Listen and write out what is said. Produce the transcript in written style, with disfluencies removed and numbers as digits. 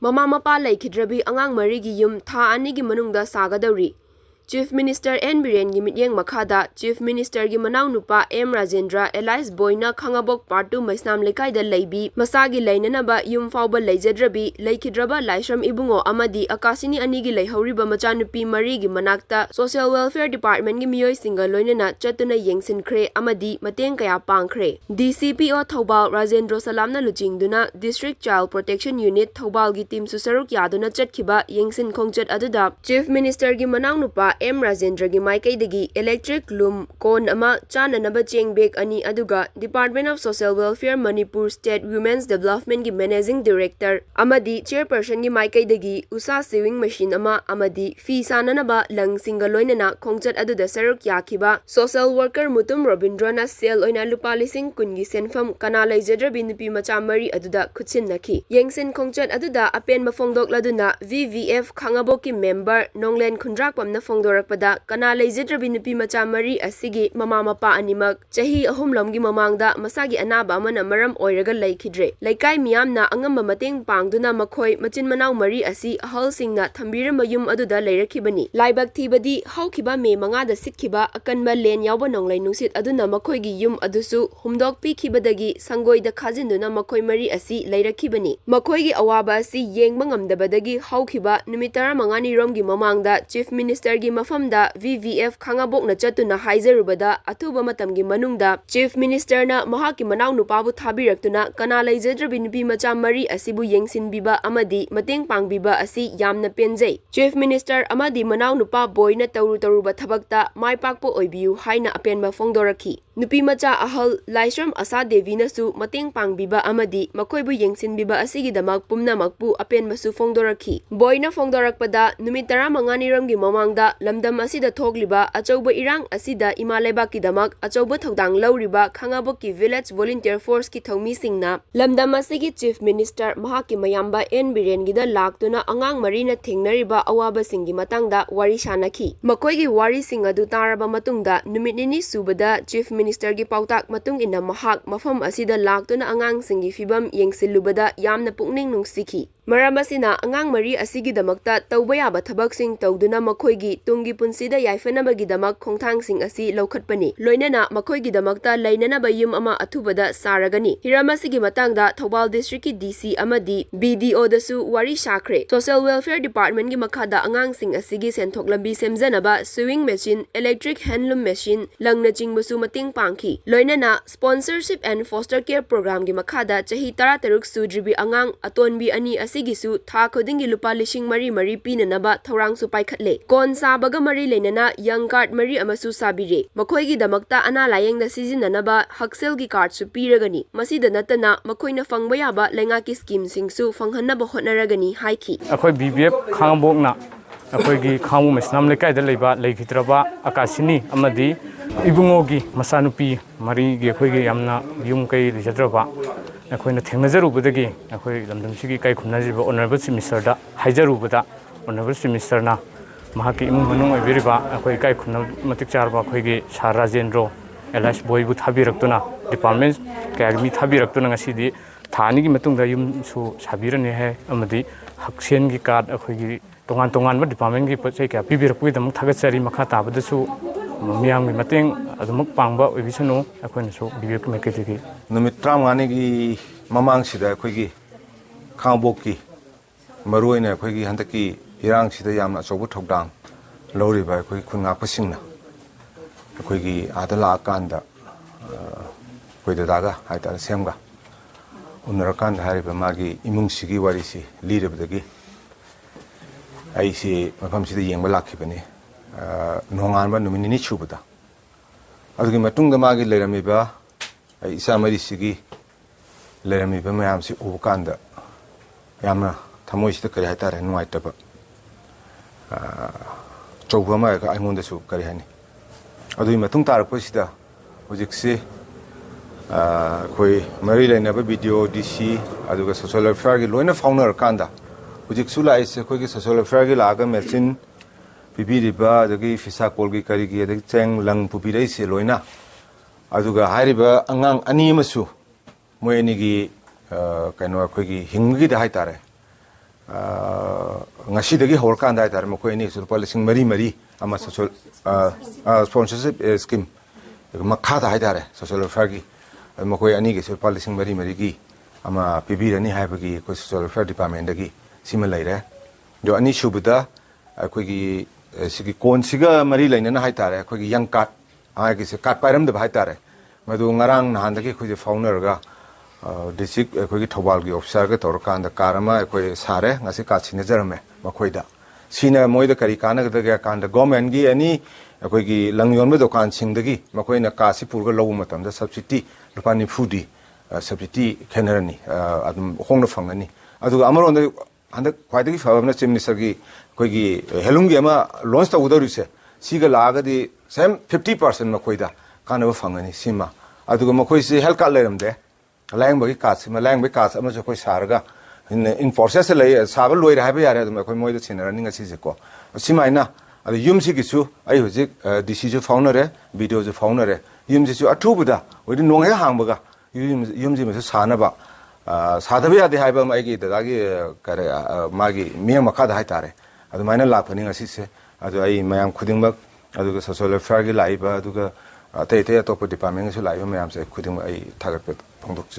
Mapa Leikhidrabi Angang marigi yum tha Anigi Manung Da Sagadawri. Chief Minister N. Biren gi mityeng makhada Chief Minister gi Manau Nupa M. Rajendra Elias Boyna Khangabok Partu Maisnam Lekai da Leibi Masagi Lainanaba Yum Fauba Leijadrabi Leikhidraba Laishram Ibungo Amadi Akasini Anigi Leihoriba Machanupi Marigi Manakta Social Welfare Department gi Miyoi Singa Loinana Chatuna YENGSINKHRE Amadi Mateng Kaya Pangkhre. DCPO Thobal Rajendra Salamna Luchingduna District Child Protection Unit Thobal gi team Susaruk Yaduna Chatkhiba Yengsin Khongchat Aduda Chief Minister gi Manau Nupa M. Rajendra gi Maikaidagi Electric Loom Kon Ama Chananaba Cheng Bag Ani Aduga Department of Social Welfare Manipur State Women's Development gi Managing Director Amadi Chairperson gi Maikaidagi Usa Sewing Machine Ama Amadi Fi Sananaba Lang Singa Loinana Khongchat Aduda Saruk Yakiba Social Worker Mutum Robindrana Sel Oina Lupa Lising Kun gi Senfam Kana Leijadrabi Nupi Macha Mari Aduda Khutsin Naki Yengsin Khongchat Aduda Apen Mafongdok Laduna VVF Khangaboki Member Nonglen Khundrak Pamna Rakpada Kana Leijadrabi Nupi Macha Mari Asigi Mama Mapa Animak Chahi Ahumlomgi Mamangda Masagi Anaba Amana Maram Oiraga Leikhidre Laikai Miyamna Angamba Mateng Pangduna Makhoi Machin Manau Mari Asi Ahalsingna Thambira Mayum Aduda Leirakibani Laibak Thibadi Haukiba Me Mangada Sikhiba Akanba Len Yauba Nonglai Nungsit Aduna Makhoigi Yum Adusu Humdok Pikibadagi Sangoida Khajinduna Makhoi Mari Asi Leirakibani Makhoigi Awaba Asi Yengba Ngamdabadagi Haukiba Numitara Mangani Romgi Mamangda Chief Minister gi Mafamda VVF Khangabokna Chatuna Haizarubada Atuba Matamgi Manungda Chief Minister na Mahaki Manau Nupabu Thabiraktuna Kana Leijadrabi Nupi Macha Mari Asibu Yengsinbiba Amadi Mateng Pangbiba Asi Yamna Penjai Chief Minister Amadi Manau Nupa Boyna Taruba Thabakta Maipakpo Oibiu Haina Apenba Fongdoraki Nupi Macha Ahal Laishram Asa Devina su Mateng Pangbiba Amadi Makoibu Yengsinbiba Asigidamak Pumnamakpu Apenbasu Fongdoraki Boyna Fongdorakpada Numitara Manganiramgi Mamangda Lamdam Asida Thogliba Achauba Irang Asida Imalebaki Damak Achauba Thogdang Lauriba Khangaboki Village Volunteer Force ki Thomi Singna Lamdam Asigi Chief Minister Mahaki Mayamba N. Biren gida Laktuna Angang Marina Thengnariba Awaba Singi Matangda Wari Shanaki Makoigi Wari Singadu Taraba Matungda Numitnini Subada Chief Minister gi Pautak Matung ina Mahak Mafam Asida Laktuna Angang Singi Fibam Yengsilubada Yamna Pukning Nungsiki Maramasina Angang Mari Asigi Damakta Tawbayaba Thabaksing Tawduna Makoigi Tungi Punsida Yaifanabagi Damak Khongthang Sing Asi Laukhatpani Loinana Makoigi Damakta Lainanaba Yum Ama Athubada Saragani Hiramasigi Matangda Thobal District ki DC Amadi BDO dasu Wari Shakre Social Welfare Department gi Makhada Angang Sing Asigi Senthok Lambi Semjanaba Sewing Machine Electric Handloom Machine Langna Chingbusu Mating Pangki Loinana Sponsorship and Foster Care Program gi Makhada Chahi Tarataruk Sudribi Angang Atonbi Ani Asigisu Tha Khudingi Lupa Lishing Mari Pinanaba Thorang su Paikhatle Kon Sabaga Mari Lenana Young Card Mari Amasu Sabire Makoigi Damakta Ana Layengda Sizinanaba Haksel gi Card su Piragani Masida Natana Makoina Fangbayaba Lengaki Scheme Singsu Fanghanaba Hotnaragani Haiki Akoi BBF Khangabokna Akoigi Khamu Mesnam Lekai da Leiba Leikhidraba Akasini Amadi Ibungogi Masanupi Mari gi Akoigi Yamna Yum Kai Lejadraba Akoina Thengnajarubadagi Akoi Lamdamsigi Kai Khumnajiba Honorable Minister da Haijarubada Honorable Minister na Mahaki Imung Manung Oibiriba Akoi Kai Khumna Matik Charba Akoigi Sar Rajendra Elias Boybu Thabiraktuna Department Kayagmi Thabiraktuna Ngasidi Thanigi Matungda Yum su Sabirane hai Amadi Haksen gi card Akoigi Tongan Department gi Pochai Ka Pibirapui Dam Thagatsari Makha Tabadasu Miyam gi Mateng Adumuk Pangba Oibisanu Akoina su Bibek Meketigi Numit Tramani gi Mamang Sida Akoigi Khangboki Maruina Akoigi Handaki Irang Sida Yamna Sobu Thogdang Loriba Akoigi Khungak Pasingna Akoigi Adala Kanda Koida Daga Haita Semga Unarakan Hariba Magi Imung Sigi Warisi leader Bagi Aisi Mafam Sida Yengbalaki Bani Nonganba Numini Chubata Adugi Matunga Magi Leramiba Isa Marisigi Leramiba Mayamsi Ubukanda Yamna Tamoista Karihata and Whiteaba Chobama Imundasu Karihani Adu Matung Taraposita Ujiksi Koi Marilla never video DC Aduga Social Fergi Loina Fauner Kanda Ujiksula is a quick social fergi laga medicine Pipiriba, the Gi Fisa Kolgi Karigi, the Cheng Lang Pupiresi Loina Aduga Hariba Angang Animasu Moenigi Kanoa Quigi Hingi the Haitare ngasi hor kanda haitare makoi ani su policing mari ama social sponsorship scheme makhada haitare social welfare gi makoi ani gi su policing mari gi ama pibirani haibagi ko social welfare department dagi sima leire jo ani subida koi gi sigi kon siga mari lainana haitare koi gi yang card ai gi se card pairam da haitare madu ngarang nahan dagi koi founder ga district koi gi thobal gi officer ga tor kan da karama koi sare ngasi ka sine jarame makoi da sina moi da kari kana ga kan da government gi ani koi gi langyon me dokan sing dagi makoi na ka si pur ga lobu matam da subsidy rupani foodi subsidy khenerani adum hongna phangani adu amaron da handak khwaidagi fabamna chief minister gi koi gi helungi ama launch ta udarise siga laga di same 50% makoi da kana ba phangani sima adu makoi si health card leramde langbagi card sima langbagi card ama jo koi sarga in process lay sabal loi ra ba yare adum koi moi da chinerani ngasi je ko sima ina adu yum si gi su ai hojik dc jo founder video jo founder yum si su athubuda odi nong he hangbaga yum ji me sanaba sadhabe ade haiba mai gi dagi kare magi miya makada haitare adu maina laphani ngasi se adu ai mayam khudingba adu ga social welfare gi laiba adu ga tai tai top department su laiba mayam se khudingba ai thagat pe phongdok